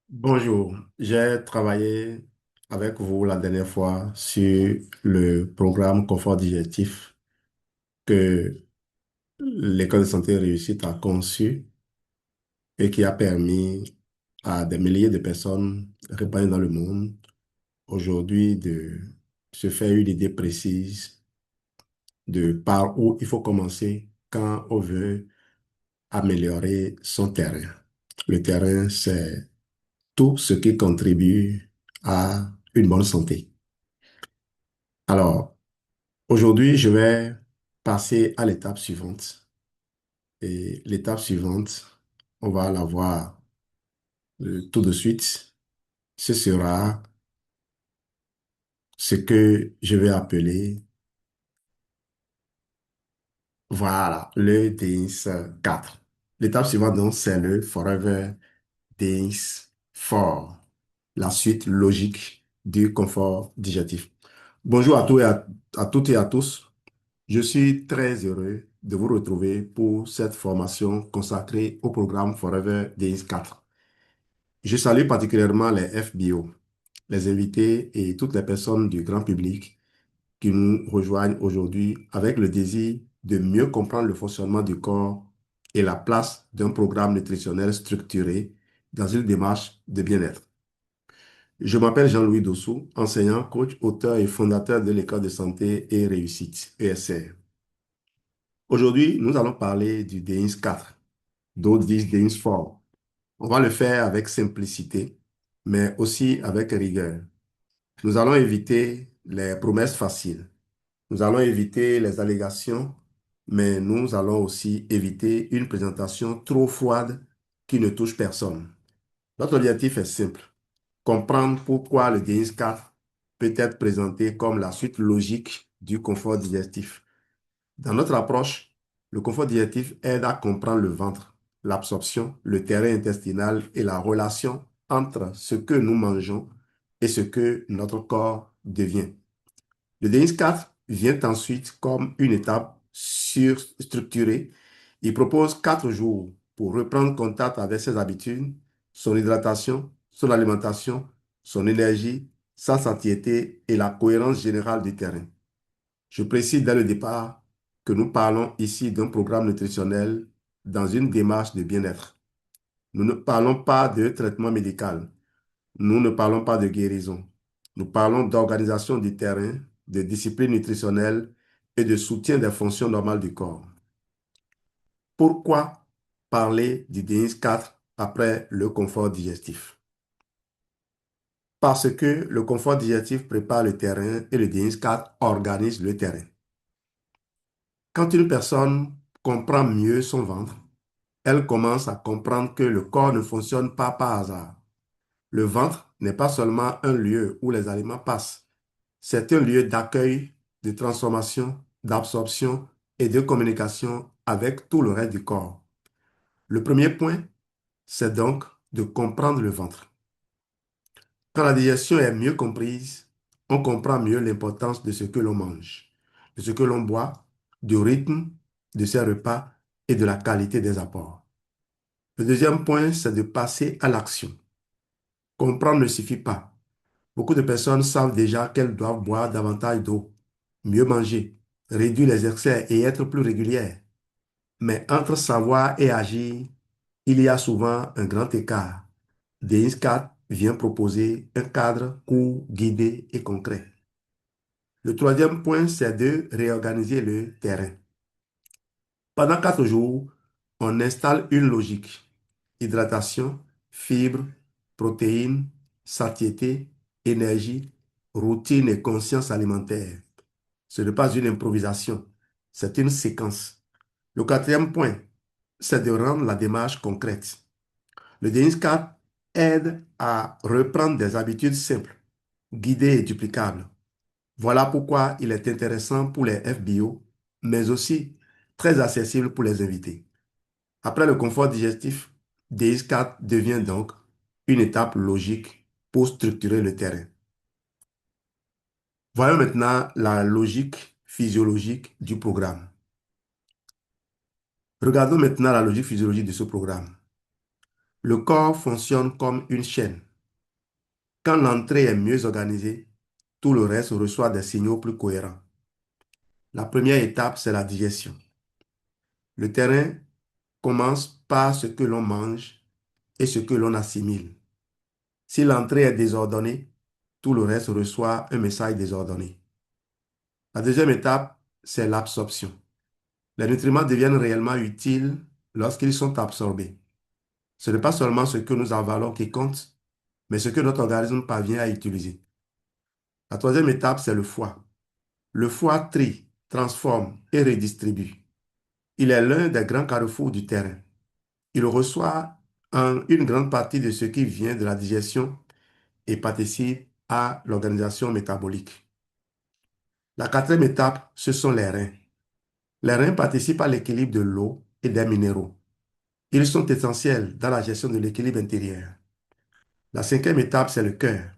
Bonjour, j'ai travaillé avec vous la dernière fois sur le programme Confort Digestif que l'École de santé réussite a conçu et qui a permis à des milliers de personnes réparties dans le monde aujourd'hui de se faire une idée précise de par où il faut commencer quand on veut améliorer son terrain. Le terrain, c'est tout ce qui contribue à une bonne santé. Alors, aujourd'hui, je vais passer à l'étape suivante. Et l'étape suivante, on va la voir tout de suite. Ce sera ce que je vais appeler, voilà, le DINS 4. L'étape suivante, donc, c'est le Forever DINS 4, la suite logique du confort digestif. Bonjour à toutes et à tous. Je suis très heureux de vous retrouver pour cette formation consacrée au programme Forever Days 4. Je salue particulièrement les FBO, les invités et toutes les personnes du grand public qui nous rejoignent aujourd'hui avec le désir de mieux comprendre le fonctionnement du corps et la place d'un programme nutritionnel structuré dans une démarche de bien-être. Je m'appelle Jean-Louis Dossou, enseignant, coach, auteur et fondateur de l'École de santé et réussite, ESR. Aujourd'hui, nous allons parler du DINS 4, d'autres disent DINS 4. On va le faire avec simplicité, mais aussi avec rigueur. Nous allons éviter les promesses faciles. Nous allons éviter les allégations, mais nous allons aussi éviter une présentation trop froide qui ne touche personne. Notre objectif est simple: comprendre pourquoi le DINS 4 peut être présenté comme la suite logique du confort digestif. Dans notre approche, le confort digestif aide à comprendre le ventre, l'absorption, le terrain intestinal et la relation entre ce que nous mangeons et ce que notre corps devient. Le DX4 vient ensuite comme une étape structurée. Il propose 4 jours pour reprendre contact avec ses habitudes, son hydratation, son alimentation, son énergie, sa satiété et la cohérence générale du terrain. Je précise dès le départ que nous parlons ici d'un programme nutritionnel dans une démarche de bien-être. Nous ne parlons pas de traitement médical. Nous ne parlons pas de guérison. Nous parlons d'organisation du terrain, de discipline nutritionnelle et de soutien des fonctions normales du corps. Pourquoi parler du DINS 4 après le confort digestif? Parce que le confort digestif prépare le terrain et le DINS 4 organise le terrain. Quand une personne comprend mieux son ventre, elle commence à comprendre que le corps ne fonctionne pas par hasard. Le ventre n'est pas seulement un lieu où les aliments passent, c'est un lieu d'accueil, de transformation, d'absorption et de communication avec tout le reste du corps. Le premier point, c'est donc de comprendre le ventre. Quand la digestion est mieux comprise, on comprend mieux l'importance de ce que l'on mange, de ce que l'on boit, du rythme de ses repas et de la qualité des apports. Le deuxième point, c'est de passer à l'action. Comprendre ne suffit pas. Beaucoup de personnes savent déjà qu'elles doivent boire davantage d'eau, mieux manger, réduire les excès et être plus régulières. Mais entre savoir et agir, il y a souvent un grand écart. DISCAT vient proposer un cadre court, guidé et concret. Le troisième point, c'est de réorganiser le terrain. Pendant 4 jours, on installe une logique: hydratation, fibres, protéines, satiété, énergie, routine et conscience alimentaire. Ce n'est pas une improvisation, c'est une séquence. Le quatrième point, c'est de rendre la démarche concrète. Le DISCAT aide à reprendre des habitudes simples, guidées et duplicables. Voilà pourquoi il est intéressant pour les FBO, mais aussi très accessible pour les invités. Après le confort digestif, DX4 devient donc une étape logique pour structurer le terrain. Voyons maintenant la logique physiologique du programme. Regardons maintenant la logique physiologique de ce programme. Le corps fonctionne comme une chaîne. Quand l'entrée est mieux organisée, tout le reste reçoit des signaux plus cohérents. La première étape, c'est la digestion. Le terrain commence par ce que l'on mange et ce que l'on assimile. Si l'entrée est désordonnée, tout le reste reçoit un message désordonné. La deuxième étape, c'est l'absorption. Les nutriments deviennent réellement utiles lorsqu'ils sont absorbés. Ce n'est pas seulement ce que nous avalons qui compte, mais ce que notre organisme parvient à utiliser. La troisième étape, c'est le foie. Le foie trie, transforme et redistribue. Il est l'un des grands carrefours du terrain. Il reçoit une grande partie de ce qui vient de la digestion et participe à l'organisation métabolique. La quatrième étape, ce sont les reins. Les reins participent à l'équilibre de l'eau et des minéraux. Ils sont essentiels dans la gestion de l'équilibre intérieur. La cinquième étape, c'est le cœur.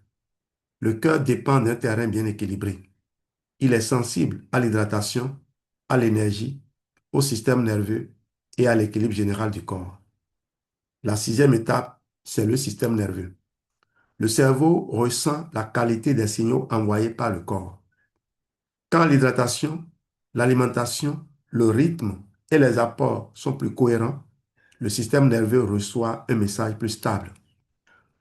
Le cœur dépend d'un terrain bien équilibré. Il est sensible à l'hydratation, à l'énergie, au système nerveux et à l'équilibre général du corps. La sixième étape, c'est le système nerveux. Le cerveau ressent la qualité des signaux envoyés par le corps. Quand l'hydratation, l'alimentation, le rythme et les apports sont plus cohérents, le système nerveux reçoit un message plus stable.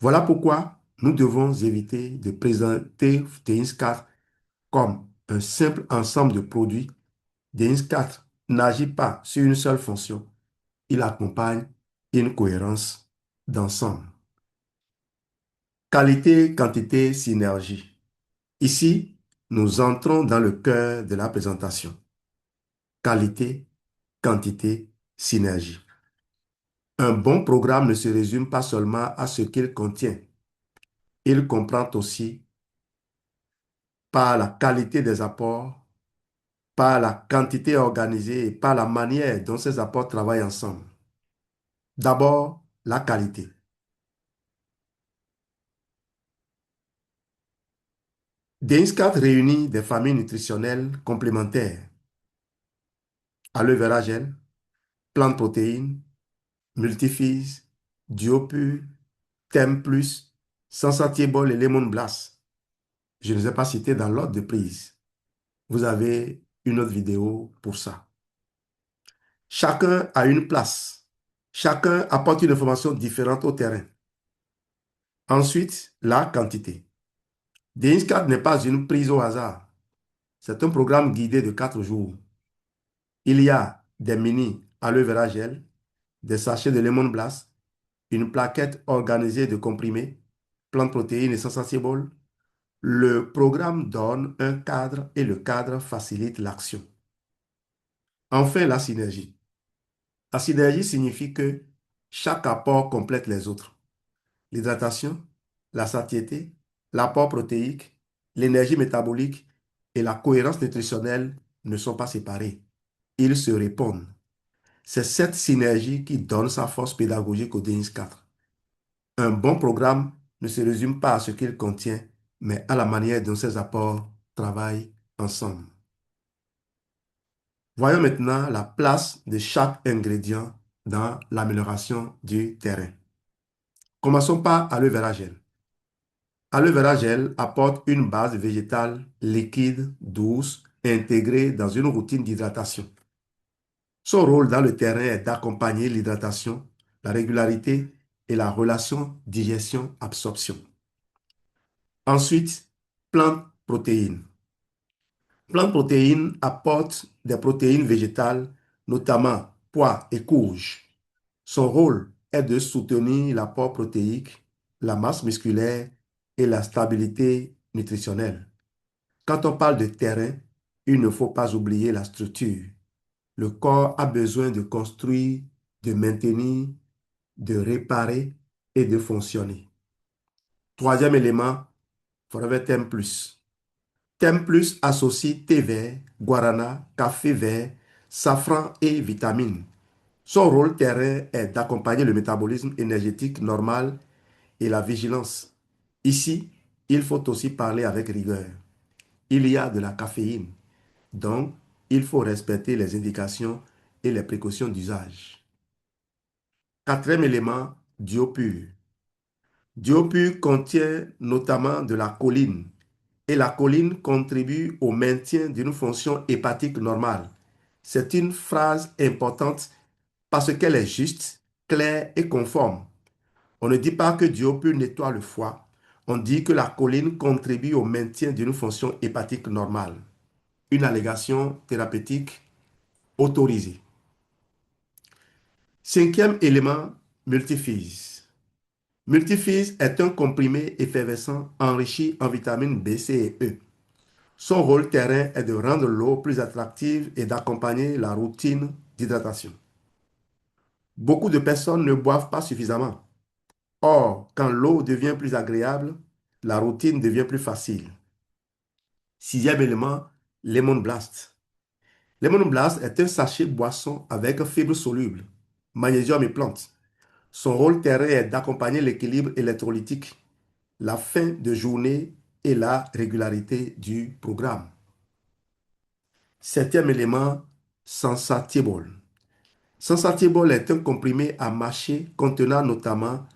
Voilà pourquoi nous devons éviter de présenter TX4 comme un simple ensemble de produits. TX4 n'agit pas sur une seule fonction, il accompagne une cohérence d'ensemble. Qualité, quantité, synergie. Ici, nous entrons dans le cœur de la présentation. Qualité, quantité, synergie. Un bon programme ne se résume pas seulement à ce qu'il contient. Il comprend aussi par la qualité des apports, par la quantité organisée et par la manière dont ces apports travaillent ensemble. D'abord, la qualité. DAINS4 réunit des familles nutritionnelles complémentaires. Aloe vera gel, plantes protéines, multifis, Diopur, Thème Plus, Sensatiable et Lemon Blast. Je ne les ai pas cités dans l'ordre de prise. Vous avez une autre vidéo pour ça. Chacun a une place. Chacun apporte une information différente au terrain. Ensuite, la quantité. DINS4 n'est pas une prise au hasard. C'est un programme guidé de 4 jours. Il y a des mini aloe vera gel, des sachets de Lemon Blast, une plaquette organisée de comprimés, plantes protéines et sensibles. Le programme donne un cadre et le cadre facilite l'action. Enfin, la synergie. La synergie signifie que chaque apport complète les autres. L'hydratation, la satiété, l'apport protéique, l'énergie métabolique et la cohérence nutritionnelle ne sont pas séparés. Ils se répondent. C'est cette synergie qui donne sa force pédagogique au DINS4. Un bon programme ne se résume pas à ce qu'il contient, mais à la manière dont ses apports travaillent ensemble. Voyons maintenant la place de chaque ingrédient dans l'amélioration du terrain. Commençons par aloe vera gel. Aloe vera gel apporte une base végétale liquide, douce, intégrée dans une routine d'hydratation. Son rôle dans le terrain est d'accompagner l'hydratation, la régularité et la relation digestion-absorption. Ensuite, plantes protéines. Plantes protéines apportent des protéines végétales, notamment pois et courges. Son rôle est de soutenir l'apport protéique, la masse musculaire et la stabilité nutritionnelle. Quand on parle de terrain, il ne faut pas oublier la structure. Le corps a besoin de construire, de maintenir, de réparer et de fonctionner. Troisième élément, Forever Thème Plus. Thème Plus associe thé vert, guarana, café vert, safran et vitamines. Son rôle terrain est d'accompagner le métabolisme énergétique normal et la vigilance. Ici, il faut aussi parler avec rigueur. Il y a de la caféine, donc il faut respecter les indications et les précautions d'usage. Quatrième élément, Diopure. Diopure contient notamment de la choline et la choline contribue au maintien d'une fonction hépatique normale. C'est une phrase importante parce qu'elle est juste, claire et conforme. On ne dit pas que Diopure nettoie le foie, on dit que la choline contribue au maintien d'une fonction hépatique normale. Une allégation thérapeutique autorisée. Cinquième élément, multifise. Multifise est un comprimé effervescent enrichi en vitamines B, C et E. Son rôle terrain est de rendre l'eau plus attractive et d'accompagner la routine d'hydratation. Beaucoup de personnes ne boivent pas suffisamment. Or, quand l'eau devient plus agréable, la routine devient plus facile. Sixième élément, Lemon Blast. Lemon Blast est un sachet boisson avec fibres solubles, magnésium et plantes. Son rôle terrain est d'accompagner l'équilibre électrolytique, la fin de journée et la régularité du programme. Septième élément, Sensatible. Sensatible est un comprimé à mâcher contenant notamment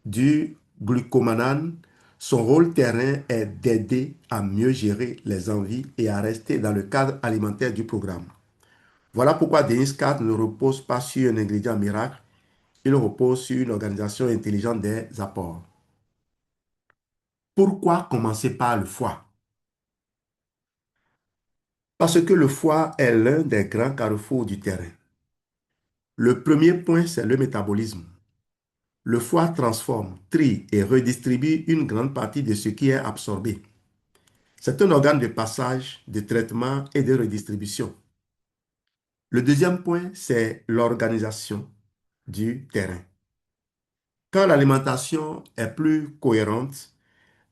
du glucomanane. Son rôle terrain est d'aider à mieux gérer les envies et à rester dans le cadre alimentaire du programme. Voilà pourquoi Dennis 4 ne repose pas sur un ingrédient miracle, il repose sur une organisation intelligente des apports. Pourquoi commencer par le foie? Parce que le foie est l'un des grands carrefours du terrain. Le premier point, c'est le métabolisme. Le foie transforme, trie et redistribue une grande partie de ce qui est absorbé. C'est un organe de passage, de traitement et de redistribution. Le deuxième point, c'est l'organisation du terrain. Quand l'alimentation est plus cohérente,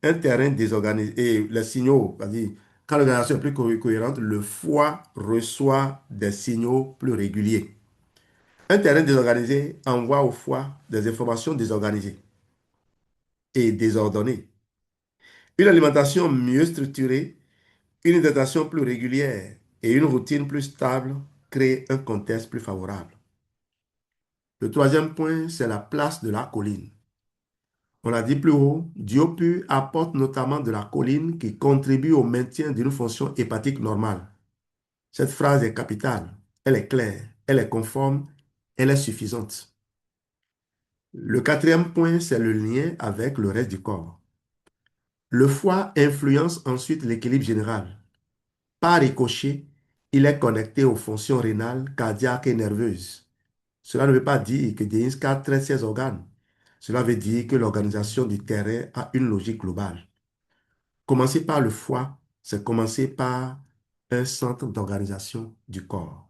un terrain désorganisé, et les signaux, c'est-à-dire, quand l'organisation est plus cohérente, le foie reçoit des signaux plus réguliers. Un terrain désorganisé envoie au foie des informations désorganisées et désordonnées. Une alimentation mieux structurée, une hydratation plus régulière et une routine plus stable créent un contexte plus favorable. Le troisième point, c'est la place de la choline. On l'a dit plus haut, Diopur apporte notamment de la choline qui contribue au maintien d'une fonction hépatique normale. Cette phrase est capitale, elle est claire, elle est conforme, elle est suffisante. Le quatrième point, c'est le lien avec le reste du corps. Le foie influence ensuite l'équilibre général. Par ricochet, il est connecté aux fonctions rénales, cardiaques et nerveuses. Cela ne veut pas dire que DINSCA traite ses organes. Cela veut dire que l'organisation du terrain a une logique globale. Commencer par le foie, c'est commencer par un centre d'organisation du corps.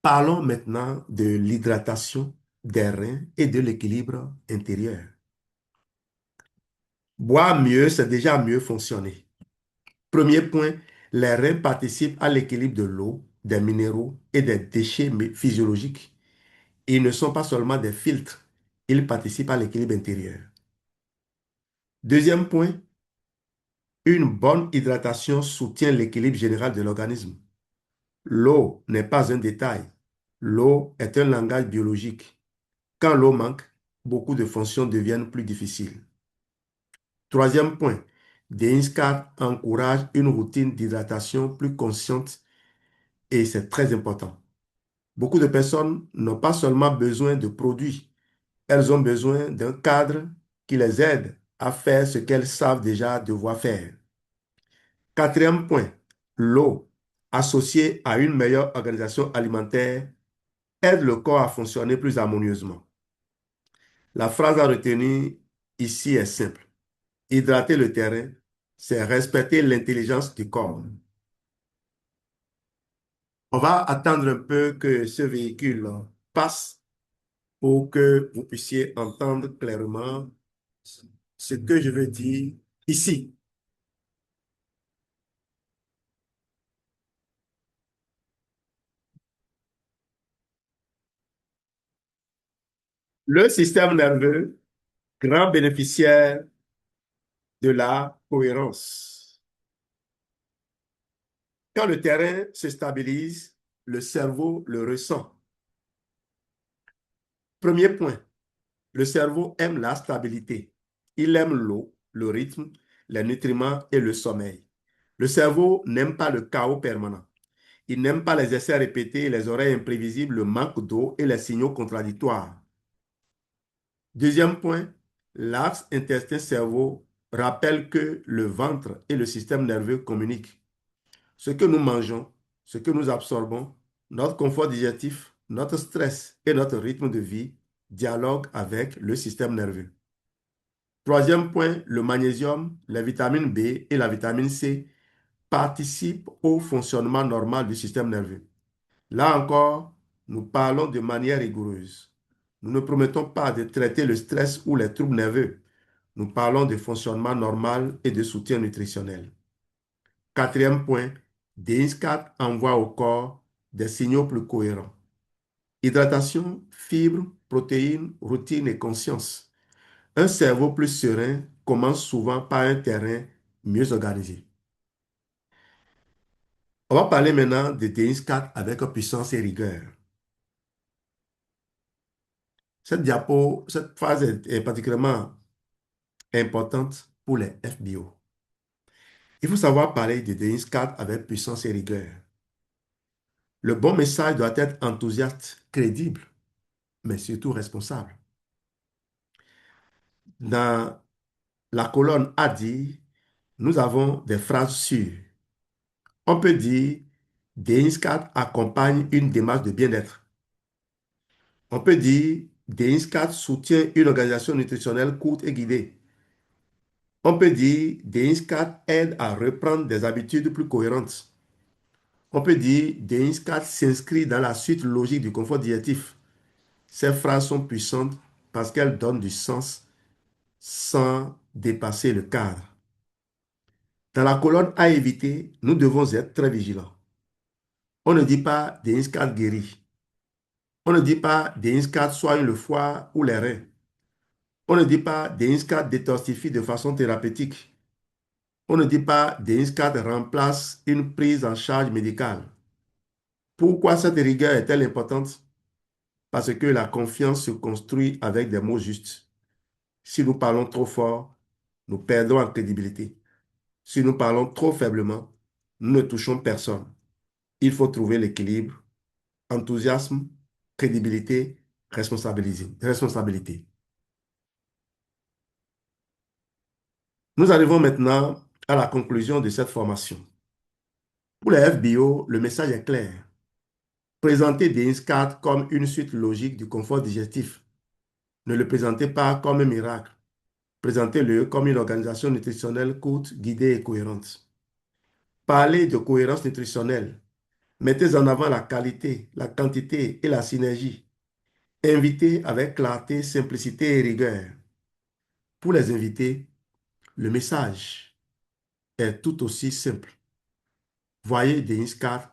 Parlons maintenant de l'hydratation des reins et de l'équilibre intérieur. Boire mieux, c'est déjà mieux fonctionner. Premier point, les reins participent à l'équilibre de l'eau, des minéraux et des déchets physiologiques. Ils ne sont pas seulement des filtres, ils participent à l'équilibre intérieur. Deuxième point, une bonne hydratation soutient l'équilibre général de l'organisme. L'eau n'est pas un détail. L'eau est un langage biologique. Quand l'eau manque, beaucoup de fonctions deviennent plus difficiles. Troisième point, DINSCAR encourage une routine d'hydratation plus consciente et c'est très important. Beaucoup de personnes n'ont pas seulement besoin de produits, elles ont besoin d'un cadre qui les aide à faire ce qu'elles savent déjà devoir faire. Quatrième point, l'eau, associée à une meilleure organisation alimentaire, aide le corps à fonctionner plus harmonieusement. La phrase à retenir ici est simple. Hydrater le terrain, c'est respecter l'intelligence du corps. On va attendre un peu que ce véhicule passe pour que vous puissiez entendre clairement ce que je veux dire ici. Le système nerveux, grand bénéficiaire de la cohérence. Quand le terrain se stabilise, le cerveau le ressent. Premier point, le cerveau aime la stabilité. Il aime l'eau, le rythme, les nutriments et le sommeil. Le cerveau n'aime pas le chaos permanent. Il n'aime pas les essais répétés, les horaires imprévisibles, le manque d'eau et les signaux contradictoires. Deuxième point, l'axe intestin-cerveau rappelle que le ventre et le système nerveux communiquent. Ce que nous mangeons, ce que nous absorbons, notre confort digestif, notre stress et notre rythme de vie dialoguent avec le système nerveux. Troisième point, le magnésium, la vitamine B et la vitamine C participent au fonctionnement normal du système nerveux. Là encore, nous parlons de manière rigoureuse. Nous ne promettons pas de traiter le stress ou les troubles nerveux. Nous parlons de fonctionnement normal et de soutien nutritionnel. Quatrième point, DINS4 envoie au corps des signaux plus cohérents. Hydratation, fibres, protéines, routine et conscience. Un cerveau plus serein commence souvent par un terrain mieux organisé. On va parler maintenant de DINS4 avec puissance et rigueur. Cette phase est particulièrement importante pour les FBO. Il faut savoir parler de DINS4 avec puissance et rigueur. Le bon message doit être enthousiaste, crédible, mais surtout responsable. Dans la colonne à dire, nous avons des phrases sûres. On peut dire DINS4 accompagne une démarche de bien-être. On peut dire DINS4 soutient une organisation nutritionnelle courte et guidée. On peut dire DINS4 aide à reprendre des habitudes plus cohérentes. On peut dire DINS4 s'inscrit dans la suite logique du confort digestif. Ces phrases sont puissantes parce qu'elles donnent du sens sans dépasser le cadre. Dans la colonne à éviter, nous devons être très vigilants. On ne dit pas DINS4 guérit. On ne dit pas DINS4 soigne le foie ou les reins. On ne dit pas DINS4 détoxifie de façon thérapeutique. On ne dit pas DINS4 remplace une prise en charge médicale. Pourquoi cette rigueur est-elle importante? Parce que la confiance se construit avec des mots justes. Si nous parlons trop fort, nous perdons en crédibilité. Si nous parlons trop faiblement, nous ne touchons personne. Il faut trouver l'équilibre, enthousiasme, crédibilité, responsabilité. Nous arrivons maintenant à la conclusion de cette formation. Pour les FBO, le message est clair. Présentez DINS4 comme une suite logique du confort digestif. Ne le présentez pas comme un miracle. Présentez-le comme une organisation nutritionnelle courte, guidée et cohérente. Parlez de cohérence nutritionnelle. Mettez en avant la qualité, la quantité et la synergie. Invitez avec clarté, simplicité et rigueur. Pour les invités, le message est tout aussi simple. Voyez DINS4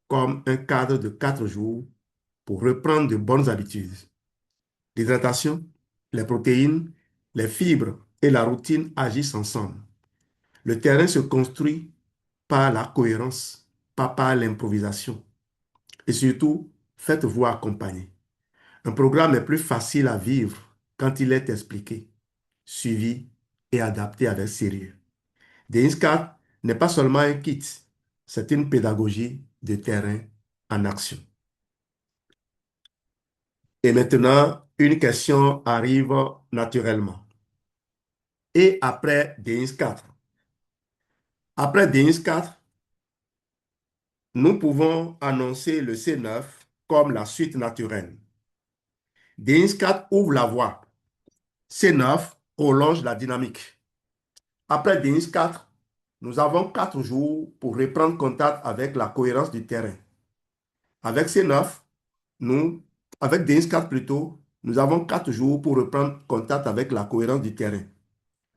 comme un cadre de 4 jours pour reprendre de bonnes habitudes. L'hydratation, les protéines, les fibres et la routine agissent ensemble. Le terrain se construit par la cohérence, pas par l'improvisation. Et surtout, faites-vous accompagner. Un programme est plus facile à vivre quand il est expliqué, suivi et adapté avec sérieux. DINS4 n'est pas seulement un kit, c'est une pédagogie de terrain en action. Et maintenant, une question arrive naturellement. Et après DINS4? Après DINS4, nous pouvons annoncer le C9 comme la suite naturelle. DINS4 ouvre la voie. C9 prolonge la dynamique. Après DINS4, nous avons 4 jours pour reprendre contact avec la cohérence du terrain. Avec C9, nous, avec DINS4 plutôt, nous avons 4 jours pour reprendre contact avec la cohérence du terrain.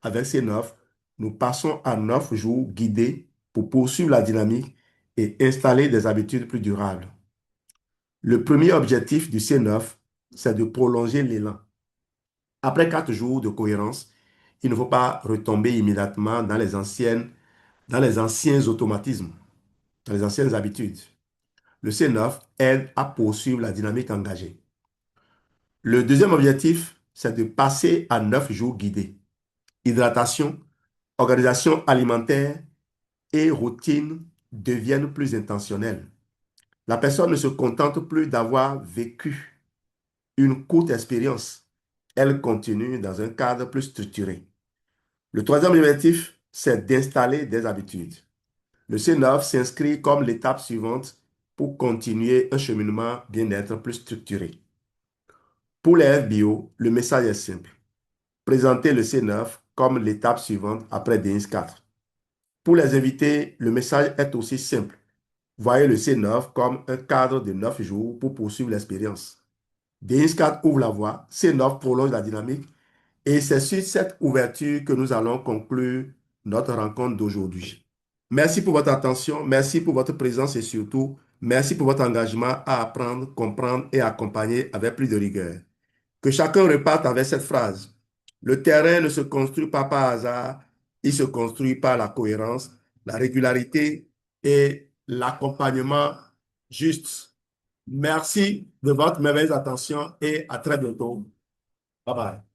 Avec C9, nous passons à 9 jours guidés pour poursuivre la dynamique et installer des habitudes plus durables. Le premier objectif du C9, c'est de prolonger l'élan. Après 4 jours de cohérence, il ne faut pas retomber immédiatement dans les anciens automatismes, dans les anciennes habitudes. Le C9 aide à poursuivre la dynamique engagée. Le deuxième objectif, c'est de passer à 9 jours guidés. Hydratation, organisation alimentaire et routine deviennent plus intentionnelles. La personne ne se contente plus d'avoir vécu une courte expérience. Elle continue dans un cadre plus structuré. Le troisième objectif, c'est d'installer des habitudes. Le C9 s'inscrit comme l'étape suivante pour continuer un cheminement bien-être plus structuré. Pour les FBO, le message est simple. Présenter le C9 comme l'étape suivante après DINS 4. Pour les invités, le message est aussi simple. Voyez le C9 comme un cadre de 9 jours pour poursuivre l'expérience. DINS 4 ouvre la voie, C9 prolonge la dynamique et c'est sur cette ouverture que nous allons conclure notre rencontre d'aujourd'hui. Merci pour votre attention, merci pour votre présence et surtout, merci pour votre engagement à apprendre, comprendre et accompagner avec plus de rigueur. Que chacun reparte avec cette phrase. Le terrain ne se construit pas par hasard, il se construit par la cohérence, la régularité et l'accompagnement juste. Merci de votre merveilleuse attention et à très bientôt. Bye bye.